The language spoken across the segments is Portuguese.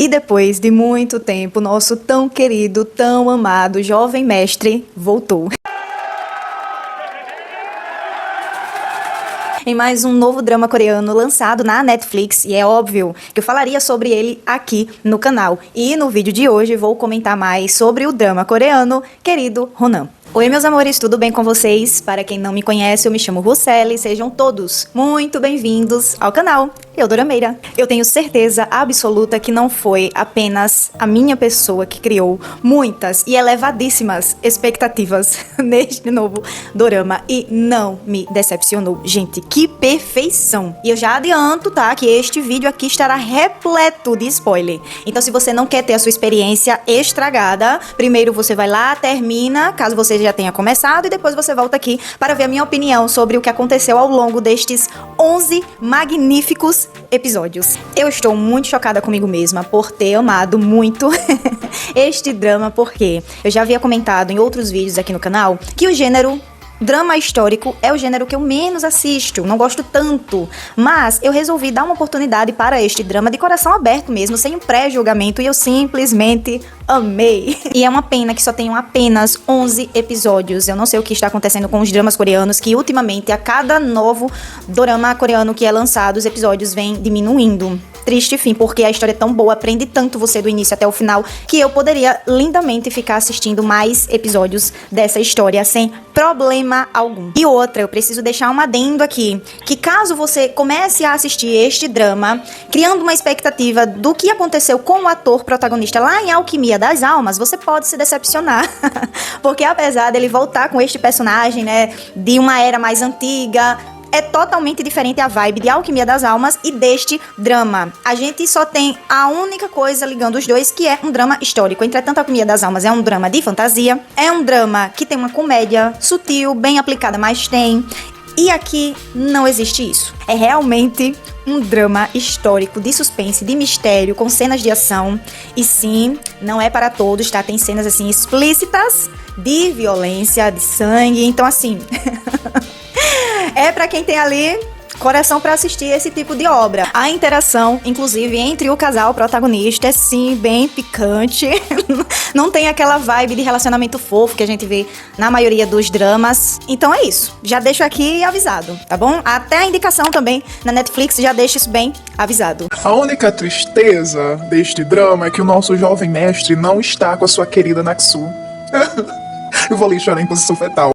E depois de muito tempo, nosso tão querido, tão amado jovem mestre voltou. Em mais um novo drama coreano lançado na Netflix, e é óbvio que eu falaria sobre ele aqui no canal. E no vídeo de hoje vou comentar mais sobre o drama coreano Querido Ronan. Oi meus amores, tudo bem com vocês? Para quem não me conhece, eu me chamo Ruceli, sejam todos muito bem-vindos ao canal Dorameira. Eu tenho certeza absoluta que não foi apenas a minha pessoa que criou muitas e elevadíssimas expectativas neste novo dorama e não me decepcionou. Gente, que perfeição! E eu já adianto, tá, que este vídeo aqui estará repleto de spoiler. Então se você não quer ter a sua experiência estragada, primeiro você vai lá, termina, caso você já tenha começado, e depois você volta aqui para ver a minha opinião sobre o que aconteceu ao longo destes 11 magníficos episódios. Eu estou muito chocada comigo mesma por ter amado muito este drama, porque eu já havia comentado em outros vídeos aqui no canal que o gênero drama histórico é o gênero que eu menos assisto, não gosto tanto, mas eu resolvi dar uma oportunidade para este drama de coração aberto mesmo, sem um pré-julgamento, e eu simplesmente amei. E é uma pena que só tenham apenas 11 episódios. Eu não sei o que está acontecendo com os dramas coreanos, que ultimamente a cada novo dorama coreano que é lançado, os episódios vêm diminuindo. Triste fim, porque a história é tão boa, prende tanto você do início até o final, que eu poderia lindamente ficar assistindo mais episódios dessa história sem problema algum. E outra, eu preciso deixar um adendo aqui, que caso você comece a assistir este drama, criando uma expectativa do que aconteceu com o ator protagonista lá em Alquimia das Almas, você pode se decepcionar, porque apesar dele voltar com este personagem, né, de uma era mais antiga, é totalmente diferente a vibe de Alquimia das Almas e deste drama. A gente só tem a única coisa ligando os dois, que é um drama histórico. Entretanto, Alquimia das Almas é um drama de fantasia, é um drama que tem uma comédia sutil, bem aplicada, mas tem. E aqui não existe isso. É realmente um drama histórico de suspense, de mistério, com cenas de ação. E sim, não é para todos, tá? Tem cenas assim explícitas de violência, de sangue. Então assim... é pra quem tem ali coração pra assistir esse tipo de obra. A interação, inclusive, entre o casal protagonista é sim bem picante. Não tem aquela vibe de relacionamento fofo que a gente vê na maioria dos dramas. Então é isso. Já deixo aqui avisado, tá bom? Até a indicação também na Netflix já deixo isso bem avisado. A única tristeza deste drama é que o nosso jovem mestre não está com a sua querida Naksu. Eu vou ali chorar em posição fetal.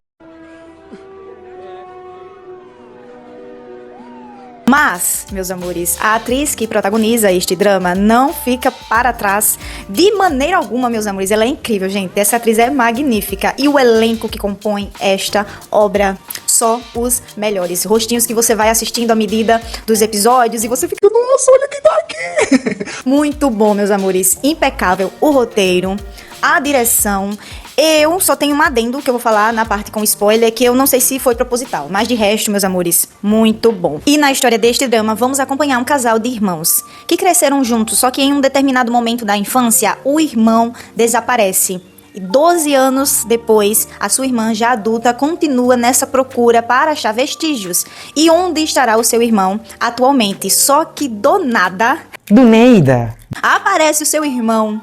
Mas, meus amores, a atriz que protagoniza este drama não fica para trás de maneira alguma, meus amores. Ela é incrível, gente. Essa atriz é magnífica. E o elenco que compõe esta obra, só os melhores. Rostinhos que você vai assistindo à medida dos episódios e você fica, nossa, olha quem tá aqui. Muito bom, meus amores. Impecável o roteiro, a direção. Eu só tenho um adendo que eu vou falar na parte com spoiler, que eu não sei se foi proposital, mas de resto, meus amores, muito bom. E na história deste drama, vamos acompanhar um casal de irmãos que cresceram juntos, só que em um determinado momento da infância, o irmão desaparece. E 12 anos depois, a sua irmã, já adulta, continua nessa procura para achar vestígios. E onde estará o seu irmão atualmente? Só que do nada... aparece o seu irmão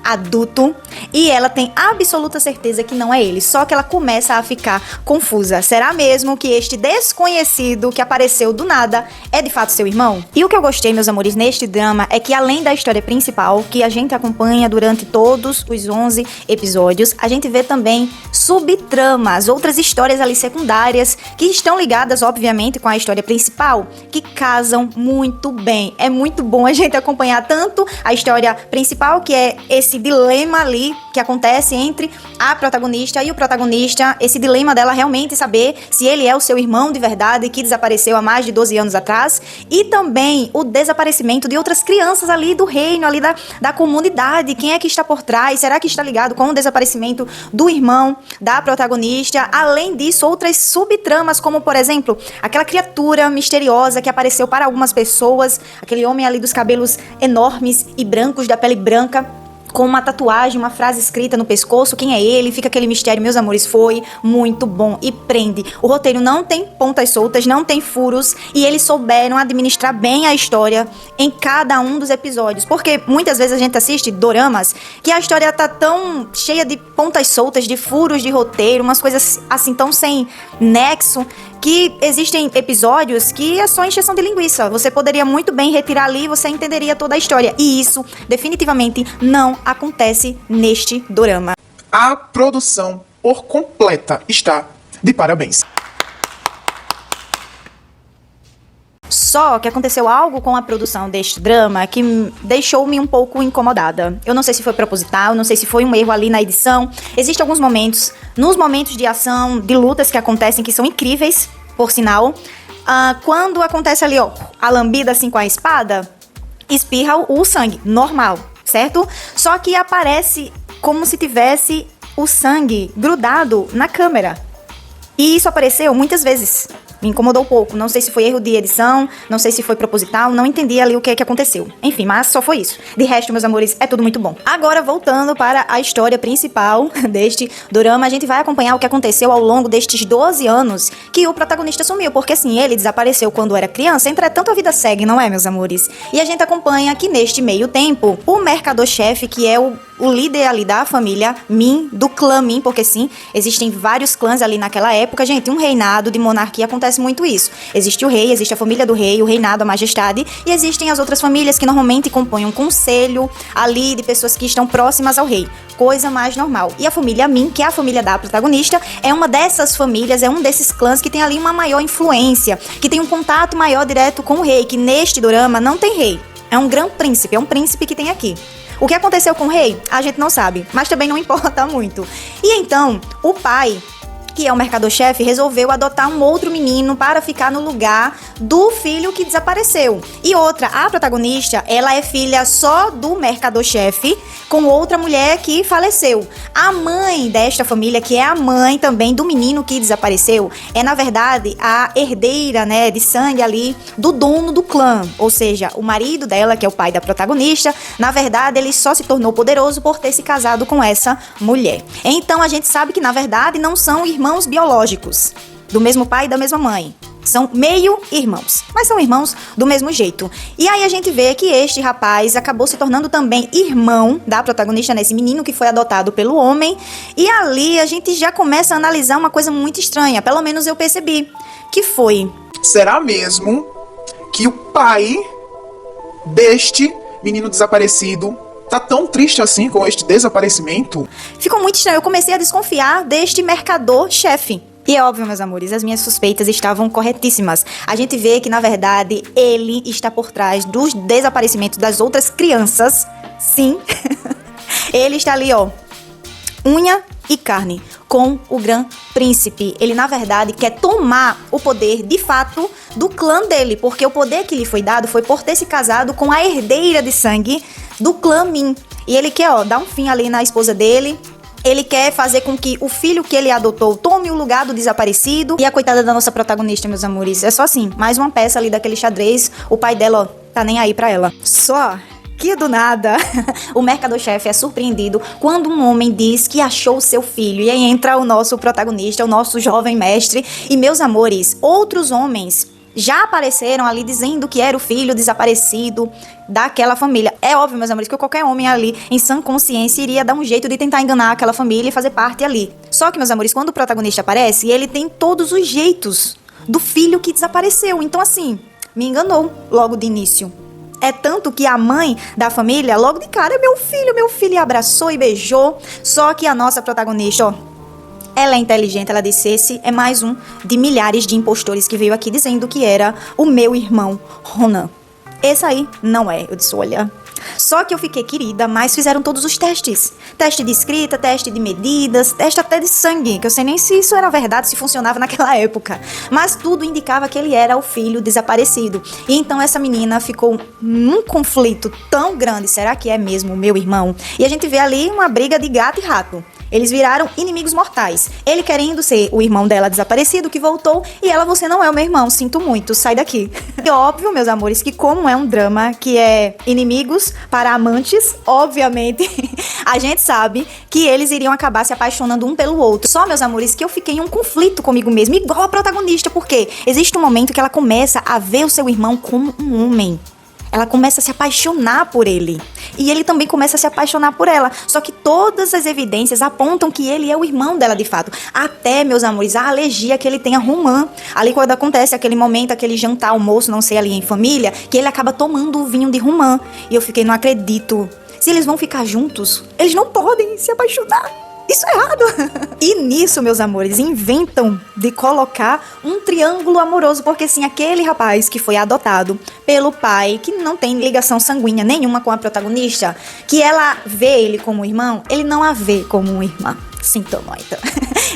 adulto e ela tem absoluta certeza que não é ele, só que ela começa a ficar confusa. Será mesmo que este desconhecido que apareceu do nada é de fato seu irmão? E o que eu gostei, meus amores, neste drama é que além da história principal, que a gente acompanha durante todos os 11 episódios, a gente vê também subtramas, outras histórias ali secundárias que estão ligadas, obviamente, com a história principal, que casam muito bem. É muito bom a gente acompanhar tanto a história principal, que é esse dilema ali que acontece entre a protagonista e o protagonista, esse dilema dela realmente saber se ele é o seu irmão de verdade que desapareceu há mais de 12 anos atrás, e também o desaparecimento de outras crianças ali do reino, ali da comunidade. Quem é que está por trás? Será que está ligado com o desaparecimento do irmão da protagonista? Além disso, outras subtramas, como por exemplo, aquela criatura misteriosa que apareceu para algumas pessoas, aquele homem ali dos cabelos enormes e brancos, da pele branca, com uma tatuagem, uma frase escrita no pescoço, quem é ele, fica aquele mistério, meus amores, foi muito bom e prende. O roteiro não tem pontas soltas, não tem furos, e eles souberam administrar bem a história em cada um dos episódios, porque muitas vezes a gente assiste doramas que a história tá tão cheia de pontas soltas, de furos de roteiro, umas coisas assim tão sem nexo, que existem episódios que é só encheção de linguiça. Você poderia muito bem retirar ali e você entenderia toda a história. E isso definitivamente não acontece neste dorama. A produção por completa está de parabéns. Só que aconteceu algo com a produção deste drama que deixou-me um pouco incomodada. Eu não sei se foi proposital, não sei se foi um erro ali na edição. Existem alguns momentos, nos momentos de ação, de lutas que acontecem, que são incríveis, por sinal. Quando acontece ali, ó, a lambida assim com a espada, espirra o sangue, normal, certo? Só que aparece como se tivesse o sangue grudado na câmera. E isso apareceu muitas vezes. Me incomodou um pouco. Não sei se foi erro de edição, não sei se foi proposital, não entendi ali o que aconteceu. Enfim, mas só foi isso. De resto, meus amores, é tudo muito bom. Agora, voltando para a história principal deste dorama, a gente vai acompanhar o que aconteceu ao longo destes 12 anos que o protagonista sumiu. Porque sim, ele desapareceu quando era criança, entretanto a vida segue, não é, meus amores? E a gente acompanha que neste meio tempo, o mercador-chefe, que é o líder ali da família Min, do clã Min, porque sim, existem vários clãs ali naquela época, gente, um reinado de monarquia acontece muito isso. Existe o rei, existe a família do rei, o reinado, a majestade, e existem as outras famílias que normalmente compõem um conselho ali de pessoas que estão próximas ao rei, coisa mais normal. E a família Min, que é a família da protagonista, é uma dessas famílias, é um desses clãs que tem ali uma maior influência, que tem um contato maior direto com o rei, que neste dorama não tem rei, é um grande príncipe, é um príncipe que tem aqui. O que aconteceu com o rei, a gente não sabe, mas também não importa muito. E então, o pai, que é o mercador-chefe, resolveu adotar um outro menino para ficar no lugar do filho que desapareceu. E outra, a protagonista, ela é filha só do mercador-chefe com outra mulher que faleceu. A mãe desta família, que é a mãe também do menino que desapareceu, é na verdade a herdeira, né, de sangue ali do dono do clã. Ou seja, o marido dela, que é o pai da protagonista, na verdade ele só se tornou poderoso por ter se casado com essa mulher. Então a gente sabe que na verdade não são irmãos biológicos, do mesmo pai e da mesma mãe. São meio-irmãos, mas são irmãos do mesmo jeito. E aí a gente vê que este rapaz acabou se tornando também irmão da protagonista, nesse menino que foi adotado pelo homem. E ali a gente já começa a analisar uma coisa muito estranha, pelo menos eu percebi, que foi... Será mesmo que o pai deste menino desaparecido tá tão triste assim com este desaparecimento? Ficou muito estranho, eu comecei a desconfiar deste mercador-chefe. E é óbvio, meus amores, as minhas suspeitas estavam corretíssimas. A gente vê que, na verdade, ele está por trás dos desaparecimentos das outras crianças. Sim, ele está ali, ó, unha e carne, com o Gran Príncipe. Ele, na verdade, quer tomar o poder, de fato, do clã dele, porque o poder que lhe foi dado foi por ter se casado com a herdeira de sangue do clã Min. E ele quer, ó, dar um fim ali na esposa dele. Ele quer fazer com que o filho que ele adotou tome o lugar do desaparecido. E a coitada da nossa protagonista, meus amores, é só assim, mais uma peça ali daquele xadrez. O pai dela, ó, tá nem aí pra ela. Só que do nada, o mercador-chefe é surpreendido quando um homem diz que achou seu filho. E aí entra o nosso protagonista, o nosso jovem mestre. E, meus amores, outros homens já apareceram ali dizendo que era o filho desaparecido daquela família. É óbvio, meus amores, que qualquer homem ali, em sã consciência, iria dar um jeito de tentar enganar aquela família e fazer parte ali. Só que, meus amores, quando o protagonista aparece, ele tem todos os jeitos do filho que desapareceu. Então, assim, me enganou logo de início. É tanto que a mãe da família, logo de cara, meu filho, e abraçou e beijou. Só que a nossa protagonista, ó, ela é inteligente, ela disse, esse é mais um de milhares de impostores que veio aqui dizendo que era o meu irmão Ronan. Esse aí não é, eu disse, olha. Só que eu fiquei querida, mas fizeram todos os testes. Teste de escrita, teste de medidas, teste até de sangue, que eu sei nem se isso era verdade, se funcionava naquela época. Mas tudo indicava que ele era o filho desaparecido. E então essa menina ficou num conflito tão grande, será que é mesmo o meu irmão? E a gente vê ali uma briga de gato e rato. Eles viraram inimigos mortais. Ele querendo ser o irmão dela desaparecido que voltou e ela, você não é o meu irmão, sinto muito, sai daqui. E óbvio, meus amores, que como é um drama que é inimigos para amantes, obviamente, a gente sabe que eles iriam acabar se apaixonando um pelo outro. Só, meus amores, que eu fiquei em um conflito comigo mesmo, igual a protagonista, porque existe um momento que ela começa a ver o seu irmão como um homem. Ela começa a se apaixonar por ele. E ele também começa a se apaixonar por ela. Só que todas as evidências apontam que ele é o irmão dela de fato. Até, meus amores, a alergia que ele tem a romã. Ali quando acontece aquele momento, aquele jantar, almoço, não sei, ali em família, que ele acaba tomando o vinho de romã. E eu fiquei, não acredito. Se eles vão ficar juntos, eles não podem se apaixonar. Isso é errado. E nisso, meus amores, inventam de colocar um triângulo amoroso, porque sim, aquele rapaz que foi adotado pelo pai, que não tem ligação sanguínea nenhuma com a protagonista, que ela vê ele como irmão, ele não a vê como uma irmã. Sinto muito.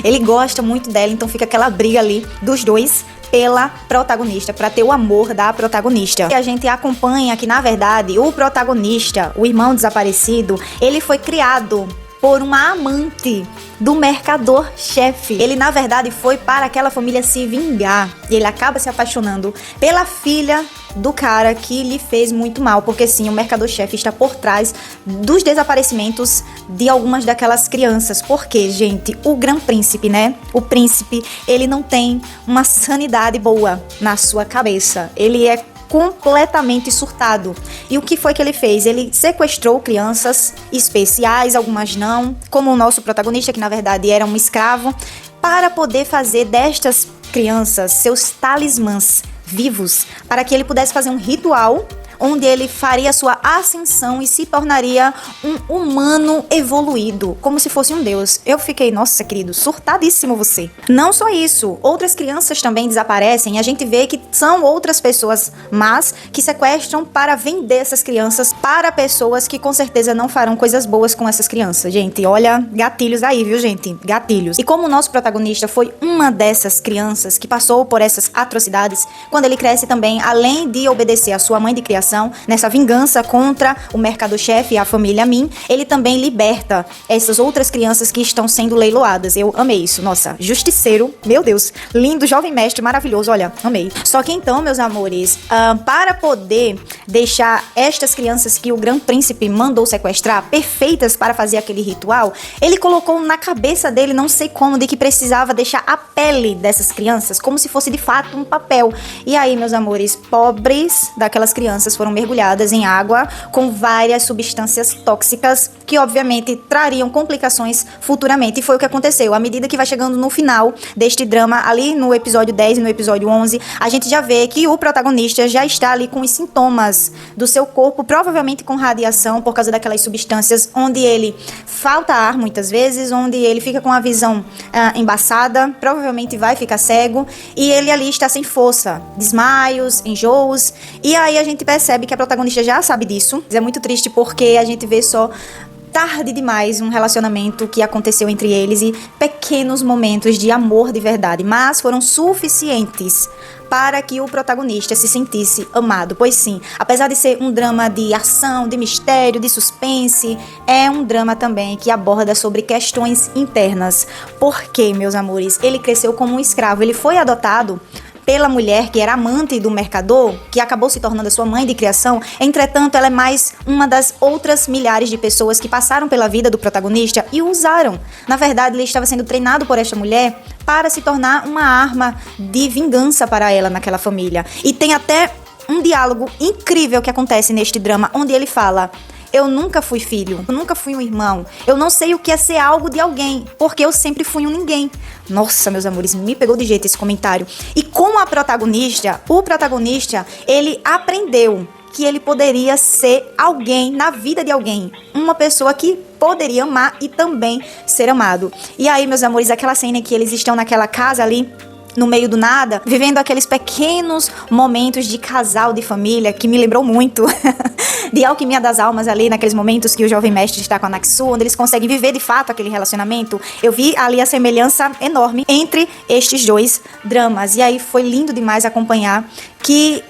Ele gosta muito dela, então fica aquela briga ali dos dois pela protagonista, pra ter o amor da protagonista. E a gente acompanha que, na verdade, o protagonista, o irmão desaparecido, ele foi criado por uma amante do mercador-chefe. Ele, na verdade, foi para aquela família se vingar. E ele acaba se apaixonando pela filha do cara que lhe fez muito mal. Porque sim, o mercador-chefe está por trás dos desaparecimentos de algumas daquelas crianças. Porque, gente, o Grão Príncipe, né? O príncipe, ele não tem uma sanidade boa na sua cabeça. Ele é completamente surtado. E o que foi que ele fez? Ele sequestrou crianças especiais, algumas não, como o nosso protagonista, que na verdade era um escravo, para poder fazer destas crianças seus talismãs vivos, para que ele pudesse fazer um ritual onde ele faria sua ascensão e se tornaria um humano evoluído, como se fosse um deus. Eu fiquei, nossa, querido, surtadíssimo você. Não só isso, outras crianças também desaparecem e a gente vê que são outras pessoas más que sequestram para vender essas crianças para pessoas que com certeza não farão coisas boas com essas crianças. Gente, olha, gatilhos aí, viu, gente? Gatilhos. E como o nosso protagonista foi uma dessas crianças que passou por essas atrocidades, quando ele cresce também, além de obedecer a sua mãe de criação, nessa vingança contra o mercador-chefe e a família Min, ele também liberta essas outras crianças que estão sendo leiloadas. Eu amei isso, nossa, justiceiro, meu Deus, lindo, jovem mestre, maravilhoso, olha, amei. Só que então, meus amores, para poder deixar estas crianças que o Grão Príncipe mandou sequestrar perfeitas para fazer aquele ritual, ele colocou na cabeça dele, não sei como, de que precisava deixar a pele dessas crianças como se fosse de fato um papel. E aí, meus amores, pobres daquelas crianças foram mergulhadas em água com várias substâncias tóxicas que obviamente trariam complicações futuramente. E foi o que aconteceu. À medida que vai chegando no final deste drama, ali no episódio 10 e no episódio 11, a gente já vê que o protagonista já está ali com os sintomas do seu corpo, provavelmente com radiação por causa daquelas substâncias, onde ele falta ar muitas vezes, onde ele fica com a visão embaçada, provavelmente vai ficar cego, e ele ali está sem força, desmaios, enjoos, e aí a gente percebe que a protagonista já sabe disso. É muito triste porque a gente vê só tarde demais um relacionamento que aconteceu entre eles e pequenos momentos de amor de verdade, mas foram suficientes para que o protagonista se sentisse amado. Pois sim, apesar de ser um drama de ação, de mistério, de suspense, é um drama também que aborda sobre questões internas. Porque, meus amores, ele cresceu como um escravo, ele foi adotado pela mulher que era amante do mercador, que acabou se tornando a sua mãe de criação. Entretanto, ela é mais uma das outras milhares de pessoas que passaram pela vida do protagonista e o usaram. Na verdade, ele estava sendo treinado por esta mulher para se tornar uma arma de vingança para ela naquela família. E tem até um diálogo incrível que acontece neste drama, onde ele fala: eu nunca fui filho, eu nunca fui um irmão, eu não sei o que é ser algo de alguém, porque eu sempre fui um ninguém. Nossa, meus amores, me pegou de jeito esse comentário. E como a protagonista, o protagonista, ele aprendeu que ele poderia ser alguém na vida de alguém, uma pessoa que poderia amar e também ser amado. E aí, meus amores, aquela cena em que eles estão naquela casa ali, no meio do nada, vivendo aqueles pequenos momentos de casal, de família, que me lembrou muito de Alquimia das Almas ali, naqueles momentos que o jovem mestre está com a Naksu, onde eles conseguem viver de fato aquele relacionamento. Eu vi ali a semelhança enorme entre estes dois dramas, e aí foi lindo demais acompanhar que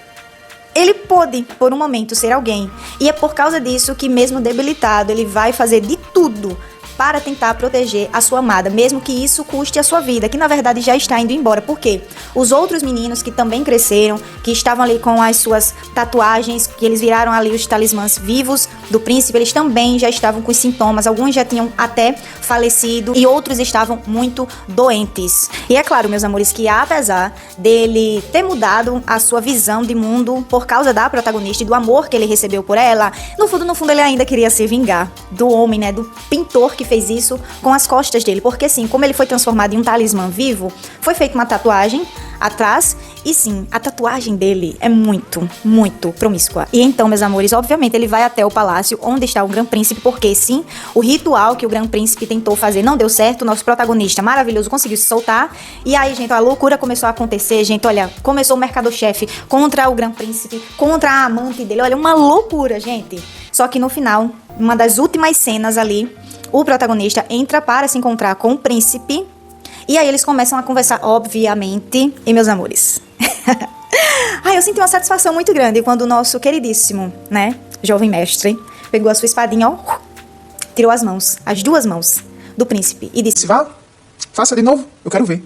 ele pôde, por um momento, ser alguém. E é por causa disso que, mesmo debilitado, ele vai fazer de tudo para tentar proteger a sua amada, mesmo que isso custe a sua vida, que na verdade já está indo embora. Por quê? Os outros meninos que também cresceram, que estavam ali com as suas tatuagens, que eles viraram ali os talismãs vivos do príncipe, eles também já estavam com sintomas, alguns já tinham até falecido e outros estavam muito doentes. E é claro, meus amores, que apesar dele ter mudado a sua visão de mundo por causa da protagonista e do amor que ele recebeu por ela, no fundo ele ainda queria se vingar do homem, né, do pintor que fez isso com as costas dele, porque assim, como ele foi transformado em um talismã vivo, foi feita uma tatuagem atrás, e sim, a tatuagem dele é muito, muito promíscua. E então, meus amores, obviamente ele vai até o palácio onde está o Grande Príncipe, porque sim, o ritual que o Grande Príncipe tentou fazer não deu certo, o nosso protagonista maravilhoso conseguiu se soltar, e aí, gente, a loucura começou a acontecer, gente, olha, começou o mercador-chefe contra o Grande Príncipe, contra a amante dele, olha, uma loucura, gente. Só que no final, uma das últimas cenas ali, o protagonista entra para se encontrar com o príncipe, e aí eles começam a conversar, obviamente, e meus amores. Ai, eu senti uma satisfação muito grande quando o nosso queridíssimo, né, jovem mestre, pegou a sua espadinha, ó, tirou as mãos, as duas mãos do príncipe e disse: Vá, faça de novo, eu quero ver.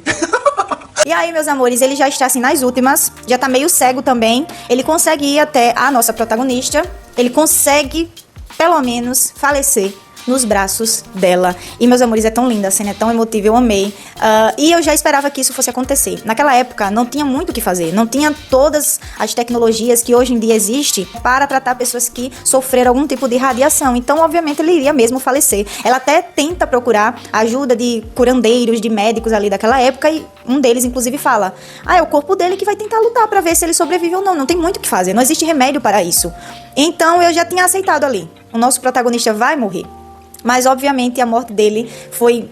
E aí, meus amores, ele já está assim nas últimas, já tá meio cego também, ele consegue ir até a nossa protagonista, ele consegue, pelo menos, falecer nos braços dela. E, meus amores, é tão linda, a cena é tão emotiva, eu amei. E eu já esperava que isso fosse acontecer. Naquela época, não tinha muito o que fazer, não tinha todas as tecnologias que hoje em dia existem para tratar pessoas que sofreram algum tipo de radiação. Então, obviamente, ele iria mesmo falecer. Ela até tenta procurar ajuda de curandeiros, de médicos ali daquela época, e um deles, inclusive, fala: é o corpo dele que vai tentar lutar para ver se ele sobrevive ou não. Não tem muito o que fazer, não existe remédio para isso. Então, eu já tinha aceitado ali. O nosso protagonista vai morrer. Mas, obviamente, a morte dele foi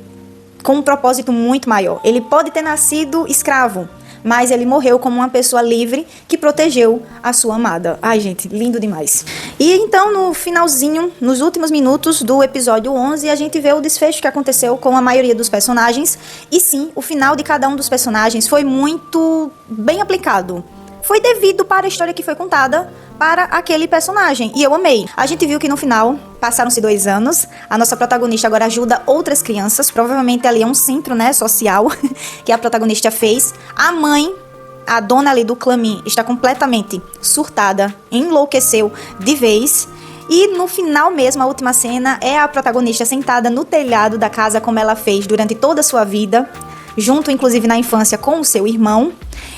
com um propósito muito maior. Ele pode ter nascido escravo, mas ele morreu como uma pessoa livre que protegeu a sua amada. Ai, gente, lindo demais. E então, no finalzinho, nos últimos minutos do episódio 11, a gente vê o desfecho que aconteceu com a maioria dos personagens. E sim, o final de cada um dos personagens foi muito bem aplicado. Foi devido para a história que foi contada para aquele personagem, e eu amei. A gente viu que no final, passaram-se 2 anos, a nossa protagonista agora ajuda outras crianças, provavelmente ali é um centro, né, social, que a protagonista fez. A mãe, a dona ali do Clamin, está completamente surtada, enlouqueceu de vez. E no final mesmo, a última cena, é a protagonista sentada no telhado da casa, como ela fez durante toda a sua vida, junto inclusive na infância com o seu irmão.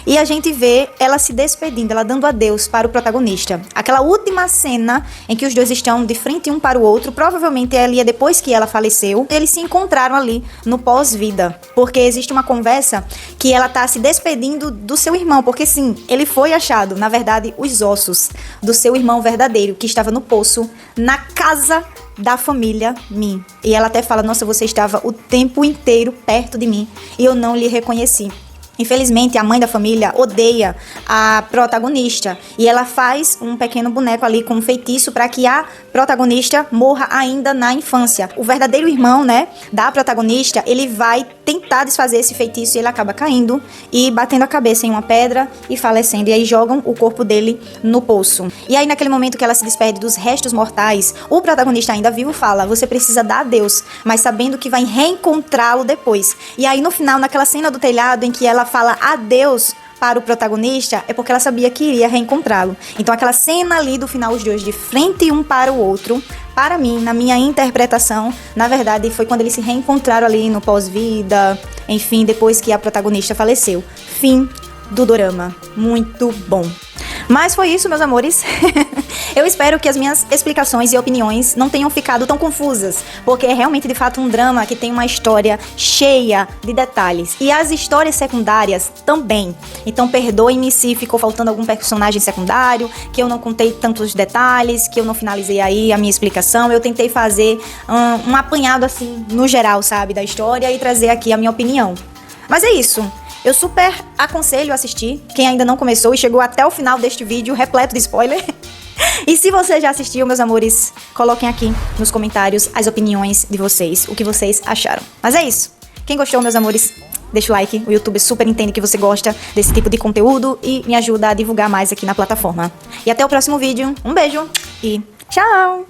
E a gente vê ela se despedindo, ela dando adeus para o protagonista. Aquela última cena em que os dois estão de frente um para o outro, provavelmente ali é depois que ela faleceu. Eles se encontraram ali no pós-vida, porque existe uma conversa que ela tá se despedindo do seu irmão, porque sim, ele foi achado, na verdade, os ossos do seu irmão verdadeiro, que estava no poço, na casa da família Min. E ela até fala: nossa, você estava o tempo inteiro perto de mim e eu não lhe reconheci. Infelizmente, a mãe da família odeia a protagonista e ela faz um pequeno boneco ali com um feitiço para que a protagonista morra ainda na infância. O verdadeiro irmão, né, da protagonista, ele vai tentar desfazer esse feitiço e ele acaba caindo e batendo a cabeça em uma pedra e falecendo. E aí jogam o corpo dele no poço. E aí, naquele momento que ela se despede dos restos mortais, o protagonista ainda vivo fala: você precisa dar adeus, mas sabendo que vai reencontrá-lo depois. E aí, no final, naquela cena do telhado em que ela fala adeus para o protagonista, é porque ela sabia que iria reencontrá-lo. Então aquela cena ali do final, os dois de frente um para o outro, para mim, na minha interpretação, na verdade foi quando eles se reencontraram ali no pós-vida, enfim, depois que a protagonista faleceu. Fim do dorama. Muito bom. Mas foi isso, meus amores. Eu espero que as minhas explicações e opiniões não tenham ficado tão confusas, porque é realmente, de fato, um drama que tem uma história cheia de detalhes. E as histórias secundárias também. Então, perdoem-me se ficou faltando algum personagem secundário, que eu não contei tantos detalhes, que eu não finalizei aí a minha explicação. Eu tentei fazer um apanhado, assim, no geral, sabe, da história e trazer aqui a minha opinião. Mas é isso. Eu super aconselho a assistir, quem ainda não começou e chegou até o final deste vídeo repleto de spoiler. E se você já assistiu, meus amores, coloquem aqui nos comentários as opiniões de vocês, o que vocês acharam. Mas é isso. Quem gostou, meus amores, deixa o like. O YouTube super entende que você gosta desse tipo de conteúdo e me ajuda a divulgar mais aqui na plataforma. E até o próximo vídeo. Um beijo e tchau!